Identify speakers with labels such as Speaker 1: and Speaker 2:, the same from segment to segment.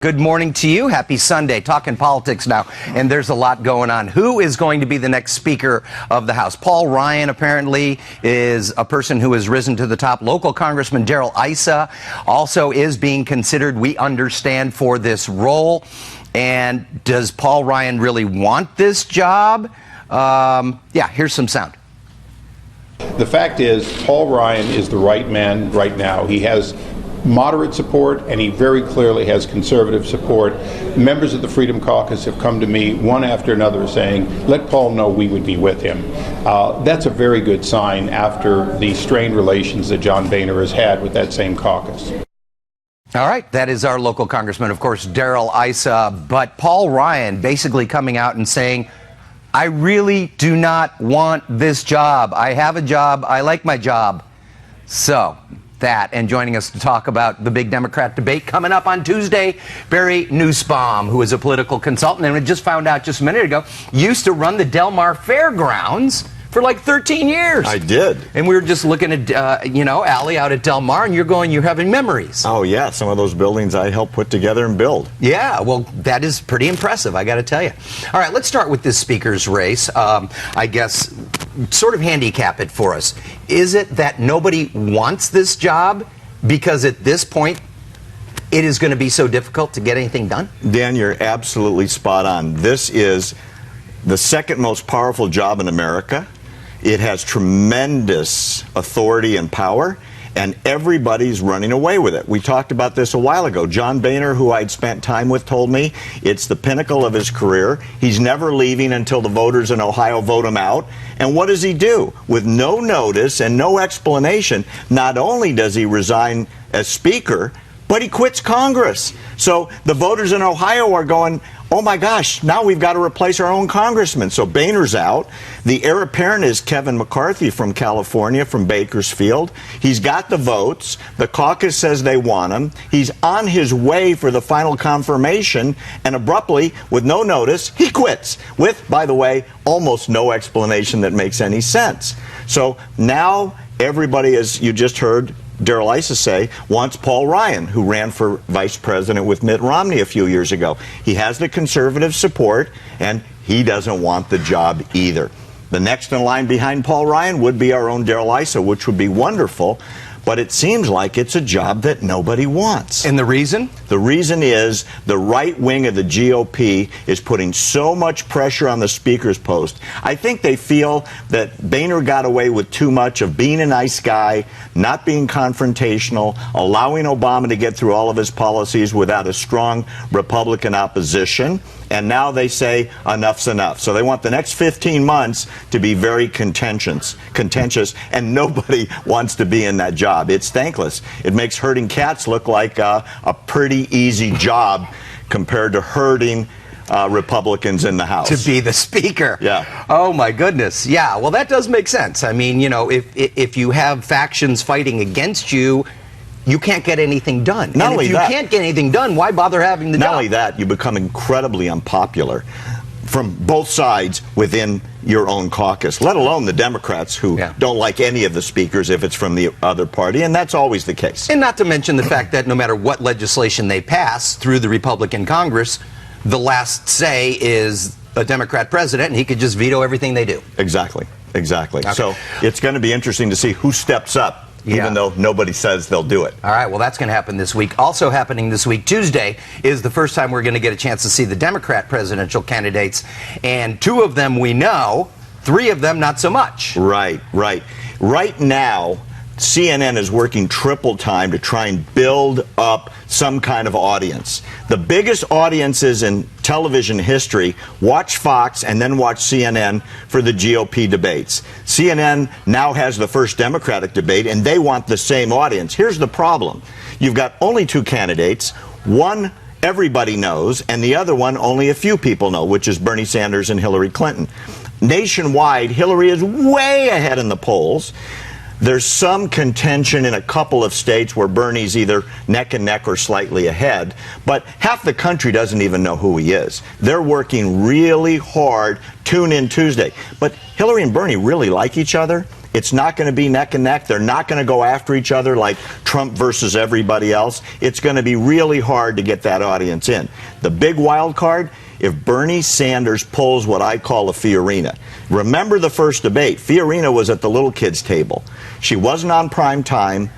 Speaker 1: Good morning to you. Happy Sunday. Talking politics now, and there's a lot going on. Who is going to be the next Speaker of the House? Paul Ryan apparently is a person who has risen to the top. Local Congressman Darrell Issa also is being considered, we understand, for this role. And does Paul Ryan really want this job? Yeah, here's some sound.
Speaker 2: The fact is, Paul Ryan is the right man right now. He has moderate support, and he very clearly has conservative support. Members of the Freedom Caucus have come to me one after another saying, let Paul know we would be with him. That's a very good sign after the strained relations that John Boehner has had with that same caucus.
Speaker 1: All right, that is our local congressman, of course, Darrell Issa. But Paul Ryan basically coming out and saying, I really do not want this job. I have a job. I like my job. So that, and joining us to talk about the big Democrat debate coming up on Tuesday, Barry Nussbaum, who is a political consultant, and we just found out just a minute ago, used to run the Del Mar Fairgrounds for like 13 years.
Speaker 3: I did.
Speaker 1: And we were just looking at, Allie out at Del Mar, and you're having memories.
Speaker 3: Oh, yeah. Some of those buildings I helped put together and build.
Speaker 1: Yeah, well, that is pretty impressive, I got to tell you. All right, let's start with this speaker's race. I guess, sort of handicap it for us. Is it that nobody wants this job because at this point, it is going to be so difficult to get anything done?
Speaker 3: Dan, you're absolutely spot on. This is the second most powerful job in America. It has tremendous authority and power, and everybody's running away with it. We talked about this a while ago. John Boehner, who I'd spent time with, told me it's the pinnacle of his career. He's never leaving until the voters in Ohio vote him out. And what does he do? With no notice and no explanation, not only does he resign as Speaker, but he quits Congress. So the voters in Ohio are going, oh my gosh, now we've got to replace our own congressman. So Boehner's out. The heir apparent is Kevin McCarthy from California, from Bakersfield. He's got the votes. The caucus says they want him. He's on his way for the final confirmation, and abruptly, with no notice, he quits. With, by the way, almost no explanation that makes any sense. So now everybody, as you just heard Darrell Issa say, wants Paul Ryan, who ran for vice president with Mitt Romney a few years ago. He has the conservative support, and he doesn't want the job either. The next in line behind Paul Ryan would be our own Darrell Issa, which would be wonderful, but it seems like it's a job that nobody wants.
Speaker 1: And the reason?
Speaker 3: The reason is the right wing of the GOP is putting so much pressure on the Speaker's post. I think they feel that Boehner got away with too much of being a nice guy, not being confrontational, allowing Obama to get through all of his policies without a strong Republican opposition. And now they say enough's enough. So they want the next 15 months to be very contentious, and nobody wants to be in that job. It's thankless. It makes herding cats look like a pretty easy job compared to herding Republicans in the House.
Speaker 1: To be the Speaker.
Speaker 3: Yeah.
Speaker 1: Oh, my goodness. Yeah, well, that does make sense. I mean, if you have factions fighting against you, you can't get anything done.
Speaker 3: Not only that,
Speaker 1: if you can't get anything done, why bother having the job?
Speaker 3: Not only that, you become incredibly unpopular from both sides within your own caucus, let alone the Democrats who don't like any of the speakers if it's from the other party, and that's always the case.
Speaker 1: And not to mention the fact that no matter what legislation they pass through the Republican Congress, the last say is a Democrat president, and he could just veto everything they do.
Speaker 3: Exactly.
Speaker 1: Okay.
Speaker 3: So it's going to be interesting to see who steps up, even though nobody says they'll do it.
Speaker 1: All right, well, that's going to happen this week. Also happening this week, Tuesday, is the first time we're going to get a chance to see the Democrat presidential candidates. And 2 of them we know, 3 of them not so much.
Speaker 3: Right. Right now, CNN is working triple time to try and build up some kind of audience. The biggest audiences in television history watch Fox and then watch CNN for the GOP debates. CNN now has the first Democratic debate, and they want the same audience. Here's the problem. You've got only 2 candidates. One everybody knows, and the other one only a few people know, which is Bernie Sanders and Hillary Clinton. Nationwide, Hillary is way ahead in the polls. There's some contention in a couple of states where Bernie's either neck and neck or slightly ahead, but half the country doesn't even know who he is. They're working really hard. Tune in Tuesday. But Hillary and Bernie really like each other, It's not going to be neck and neck. They're not going to go after each other like Trump versus everybody else. It's going to be really hard to get that audience in. The big wild card, if Bernie Sanders pulls what I call a Fiorina. Remember the first debate. Fiorina was at the little kids' table. She wasn't on prime time.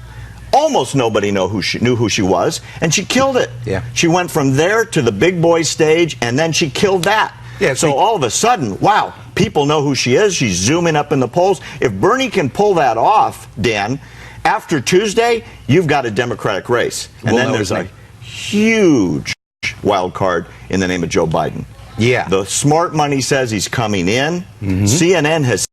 Speaker 3: Almost nobody knew who she was, and she killed it.
Speaker 1: Yeah.
Speaker 3: She went from there to the big boy stage, and then she killed that.
Speaker 1: Yeah,
Speaker 3: so all of a sudden, wow, people know who she is. She's zooming up in the polls. If Bernie can pull that off, Dan, after Tuesday, you've got a Democratic race. And then there's a huge wild card in the name of Joe Biden.
Speaker 1: Yeah.
Speaker 3: The smart money says he's coming in. CNN has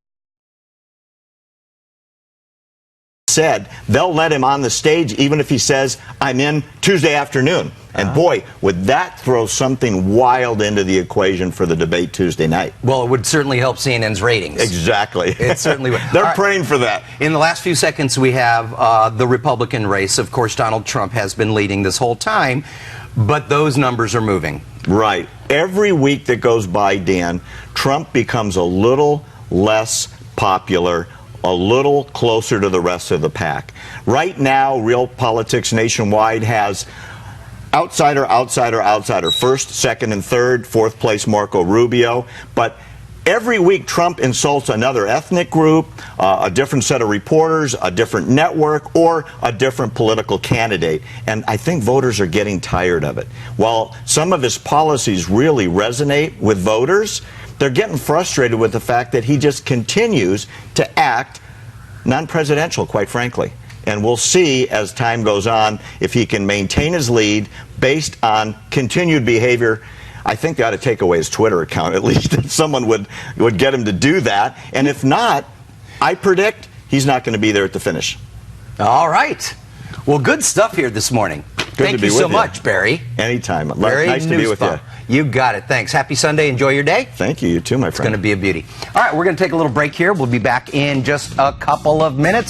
Speaker 3: said they'll let him on the stage even if he says, I'm in Tuesday afternoon. And boy, would that throw something wild into the equation for the debate Tuesday night.
Speaker 1: Well, it would certainly help CNN's ratings.
Speaker 3: Exactly.
Speaker 1: It certainly would.
Speaker 3: They're praying for that.
Speaker 1: In the last few seconds, we have the Republican race. Of course, Donald Trump has been leading this whole time, but those numbers are moving.
Speaker 3: Right. Every week that goes by, Dan, Trump becomes a little less popular, a little closer to the rest of the pack. Right now, Real Politics Nationwide has outsider, outsider, outsider. First, second, and third. Fourth place, Marco Rubio. But every week, Trump insults another ethnic group, a different set of reporters, a different network, or a different political candidate. And I think voters are getting tired of it. While some of his policies really resonate with voters, they're getting frustrated with the fact that he just continues to act non-presidential, quite frankly. And we'll see as time goes on if he can maintain his lead based on continued behavior. I think they ought to take away his Twitter account, at least, if someone would get him to do that. And if not, I predict he's not going to be there at the finish.
Speaker 1: All right. Well, good stuff here this morning. Thank you so much, Barry.
Speaker 3: Anytime.
Speaker 1: Barry
Speaker 3: Nice to be with you.
Speaker 1: You got it. Thanks. Happy Sunday. Enjoy your day.
Speaker 3: Thank you. You too, my friend.
Speaker 1: It's going to be a beauty. All right, we're going to take a little break here. We'll be back in just a couple of minutes.